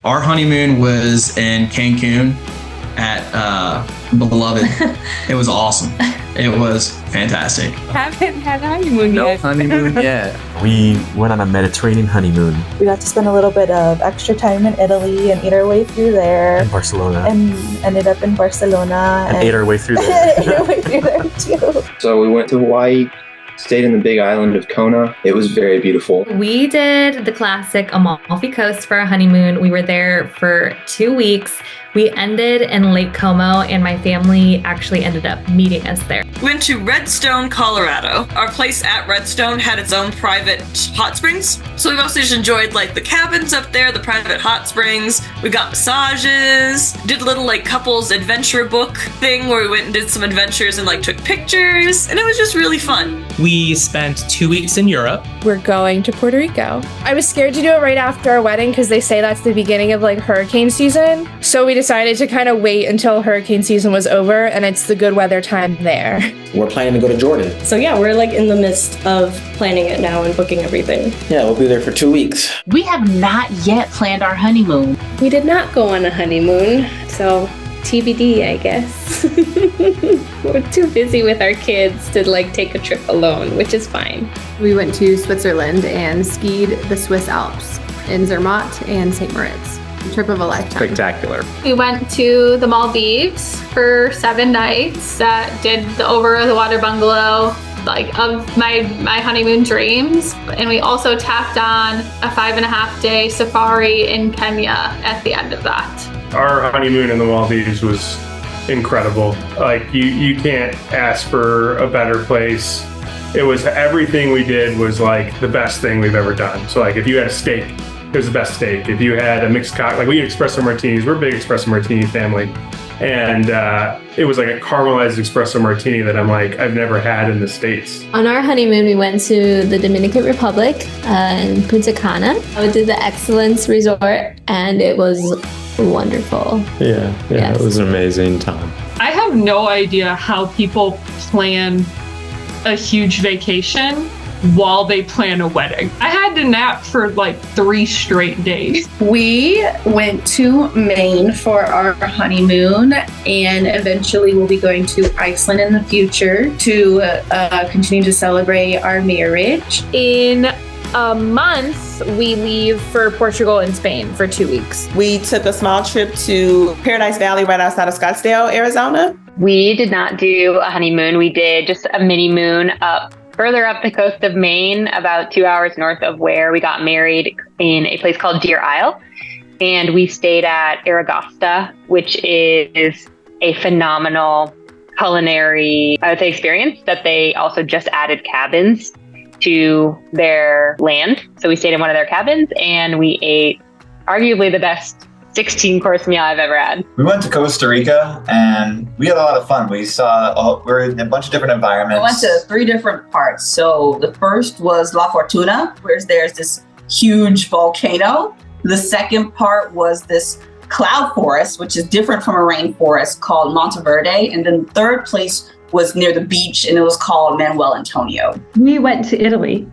Our honeymoon was in Cancun at Beloved. It was awesome. It was fantastic. Haven't had a honeymoon No yet. honeymoon yet. We went on a Mediterranean honeymoon We got to spend a little bit of extra time in Italy and eat our way through there. in Barcelona And ended up in Barcelona. and ate our way through there. ate our way through there too. So we went to Hawaii, stayed in the big island of Kona. It was very beautiful. We did the classic Amalfi Coast for our honeymoon. We were there for 2 weeks. We ended in Lake Como, and my family actually ended up meeting us there. Went to Redstone, Colorado. Our place at Redstone had its own private hot springs. So we mostly just enjoyed like the cabins up there, the private hot springs. We got massages, did a little like couples adventure book thing where we went and did some adventures and like took pictures. And it was just really fun. We spent 2 weeks in Europe. We're going to Puerto Rico. I was scared to do it right after our wedding because they say that's the beginning of like hurricane season. So we decided to kind of wait until hurricane season was over and it's the good weather time there. We're planning to go to Jordan. So yeah, we're like in the midst of planning it now and booking everything. Yeah, we'll be there for 2 weeks. We have not yet planned our honeymoon. We did not go on a honeymoon, so TBD, I guess. We're too busy with our kids to like take a trip alone, which is fine. We went to Switzerland and skied the Swiss Alps in Zermatt and St. Moritz. Trip of a lifetime. Spectacular. We went to the Maldives for 7 nights. Did the over the water bungalow, like of my honeymoon dreams. And we also tapped on a 5.5 day safari in Kenya at the end of that. Our honeymoon in the Maldives was incredible. Like you can't ask for a better place. It was everything we did was like the best thing we've ever done. So like if you had a steak, it was the best steak. If you had a mixed cocktail, like we had espresso martinis, we're a big espresso martini family. And it was like a caramelized espresso martini that I'm like, I've never had in the States. On our honeymoon, we went to the Dominican Republic in Punta Cana. We did the Excellence Resort and it was wonderful. Yeah, Yes. It was an amazing time. I have no idea how people plan a huge vacation while they plan a wedding. I had to nap for like 3 straight days. We went to Maine for our honeymoon and eventually we'll be going to Iceland in the future to continue to celebrate our marriage. In a month, we leave for Portugal and Spain for 2 weeks. We took a small trip to Paradise Valley right outside of Scottsdale, Arizona. We did not do a honeymoon. We did just a mini moon up further up the coast of Maine, about 2 hours north of where we got married in a place called Deer Isle. And we stayed at Aragosta, which is a phenomenal culinary, I would say, experience that they also just added cabins to their land. So we stayed in one of their cabins and we ate arguably the best 16-course meal I've ever had. We went to Costa Rica and we had a lot of fun. We we're in a bunch of different environments. We went to 3 different parts. So the first was La Fortuna, where there's this huge volcano. The second part was this cloud forest, which is different from a rainforest, called Monteverde. And then the third place was near the beach and it was called Manuel Antonio. We went to Italy.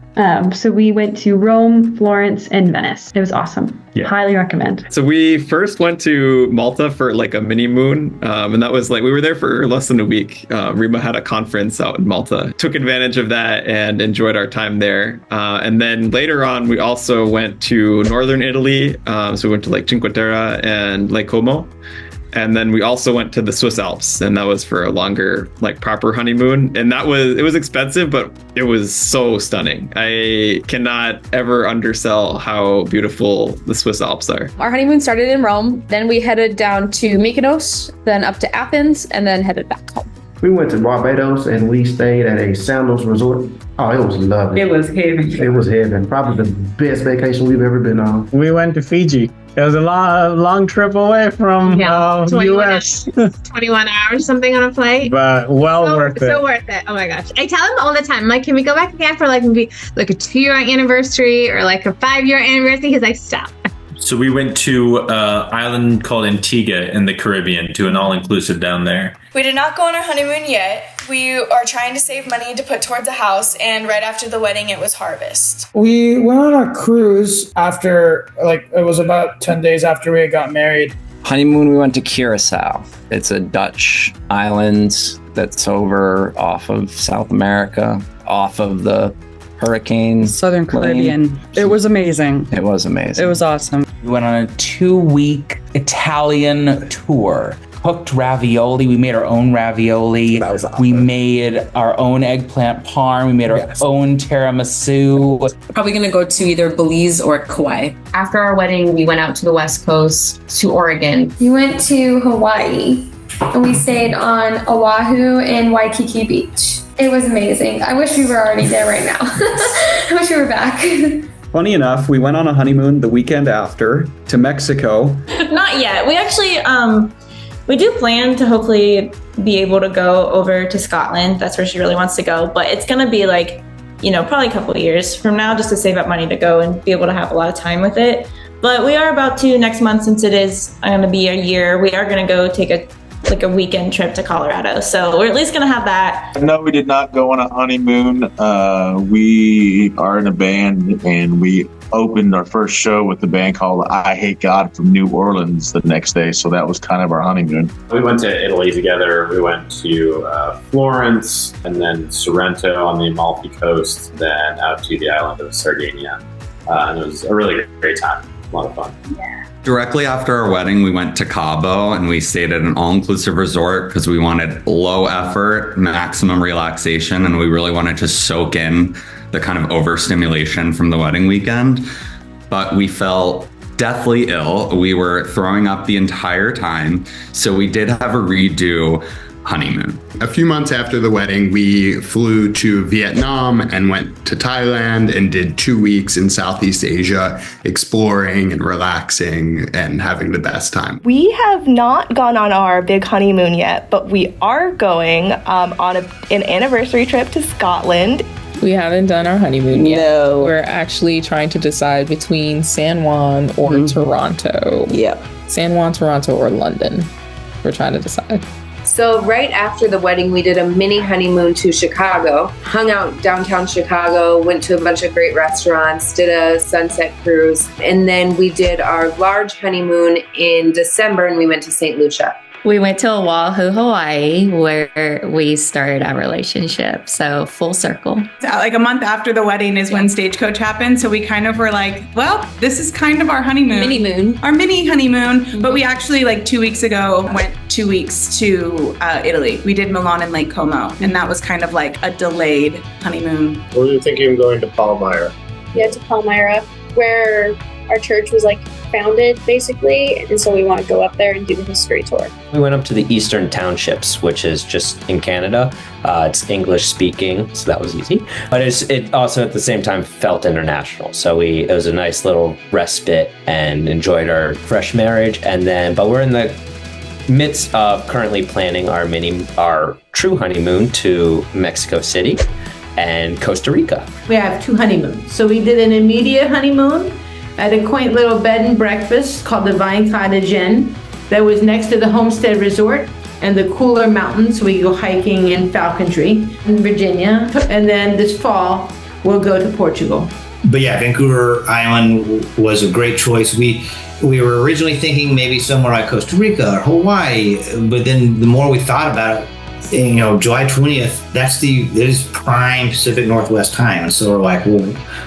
So we went to Rome, Florence, and Venice. It was awesome. Yeah. Highly recommend. So we first went to Malta for like a mini moon. And that was like, we were there for less than a week. Rima had a conference out in Malta. Took advantage of that and enjoyed our time there. And then later on, we also went to northern Italy. So we went to like Cinque Terre and Lake Como. And then we also went to the Swiss Alps, and that was for a longer, like proper honeymoon. And it was expensive, but it was so stunning. I cannot ever undersell how beautiful the Swiss Alps are. Our honeymoon started in Rome, then we headed down to Mykonos, then up to Athens, and then headed back home. We went to Barbados and we stayed at a Sandals resort. Oh, it was lovely. It was heaven. It was heaven. Probably the best vacation we've ever been on. We went to Fiji. It was a long trip away from US. 21 hours something on a flight. But worth it. So worth it. Oh my gosh. I tell them all the time, I'm like, can we go back again for like maybe like a 2-year anniversary or like a 5-year anniversary? Because I stopped. So we went to an island called Antigua in the Caribbean to an all-inclusive down there. We did not go on our honeymoon yet. We are trying to save money to put towards a house, and right after the wedding, it was harvest. We went on a cruise after, it was about 10 days after we had got married. Honeymoon, we went to Curacao. It's a Dutch island that's over off of South America, off of the hurricane. Southern Caribbean. It was amazing. It was amazing. It was awesome. We went on a 2-week Italian tour. Cooked ravioli. We made our own ravioli. That was awesome. We made our own eggplant parm. We made our own tiramisu. Probably gonna go to either Belize or Kauai. After our wedding, we went out to the West Coast, to Oregon. We went to Hawaii and we stayed on Oahu and Waikiki Beach. It was amazing. I wish we were already there right now. I wish we were back. Funny enough, we went on a honeymoon the weekend after to Mexico. Not yet. We actually, we do plan to hopefully be able to go over to Scotland. That's where she really wants to go. But it's going to be probably a couple of years from now, just to save up money to go and be able to have a lot of time with it. But we are about to next month, since it is going to be a year, we are going to go take a weekend trip to Colorado. So we're at least going to have that. No, we did not go on a honeymoon. We are in a band, and we opened our first show with the band called I Hate God from New Orleans the next day. So that was kind of our honeymoon. We went to Italy together. We went to Florence and then Sorrento on the Amalfi Coast, then out to the island of Sardinia. And it was a really great time. A lot of fun. Yeah. Directly after our wedding, we went to Cabo and we stayed at an all-inclusive resort because we wanted low effort, maximum relaxation, and we really wanted to soak in the kind of overstimulation from the wedding weekend. But we felt deathly ill. We were throwing up the entire time. So we did have a redo honeymoon. A few months after the wedding, we flew to Vietnam and went to Thailand and did 2 weeks in Southeast Asia, exploring and relaxing and having the best time. We have not gone on our big honeymoon yet, but we are going on an anniversary trip to Scotland. We haven't done our honeymoon yet. No. We're actually trying to decide between San Juan or Toronto. Yep. San Juan, Toronto, or London. We're trying to decide. So right after the wedding, we did a mini honeymoon to Chicago, hung out downtown Chicago, went to a bunch of great restaurants, did a sunset cruise, and then we did our large honeymoon in December, and we went to St. Lucia. We went to Oahu, Hawaii, where we started our relationship. So full circle. Like a month after the wedding is when Stagecoach happened. So we kind of were like, well, this is kind of our honeymoon. Mini moon. Our mini honeymoon. Mm-hmm. But we actually 2 weeks ago went 2 weeks to Italy. We did Milan and Lake Como. And that was kind of like a delayed honeymoon. We were thinking of going to Palmyra. Yeah, to Palmyra, where our church was founded basically, and so we want to go up there and do the history tour. We went up to the Eastern Townships, which is just in Canada. It's English speaking, so that was easy. But it also at the same time felt international. So it was a nice little respite and enjoyed our fresh marriage. But we're in the midst of currently planning our true honeymoon to Mexico City and Costa Rica. We have 2 honeymoons. So we did an immediate honeymoon at a quaint little bed and breakfast called the Vine Cottage Inn that was next to the Homestead Resort and the Cooler Mountains. We go hiking in Falconry in Virginia. And then this fall, we'll go to Portugal. But yeah, Vancouver Island was a great choice. We were originally thinking maybe somewhere like Costa Rica or Hawaii, but then the more we thought about it, July 20th, that is prime Pacific Northwest time. And so we're like, well,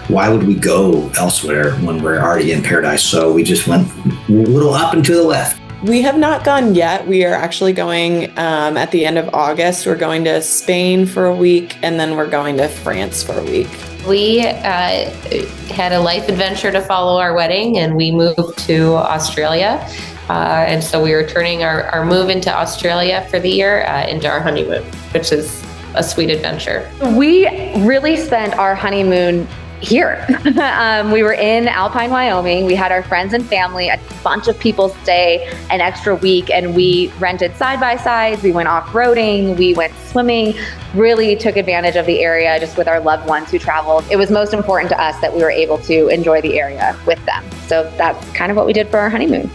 why would we go elsewhere when we're already in paradise? So we just went a little up and to the left. We have not gone yet. We are actually going at the end of August. We're going to Spain for a week, and then we're going to France for a week. We had a life adventure to follow our wedding, and we moved to Australia. And so we are turning our move into Australia for the year into our honeymoon, which is a sweet adventure. We really spent our honeymoon here. We were in Alpine, Wyoming. We had our friends and family, a bunch of people stay an extra week, and we rented side-by-sides. We went off-roading, we went swimming, really took advantage of the area just with our loved ones who traveled. It was most important to us that we were able to enjoy the area with them. So that's kind of what we did for our honeymoon.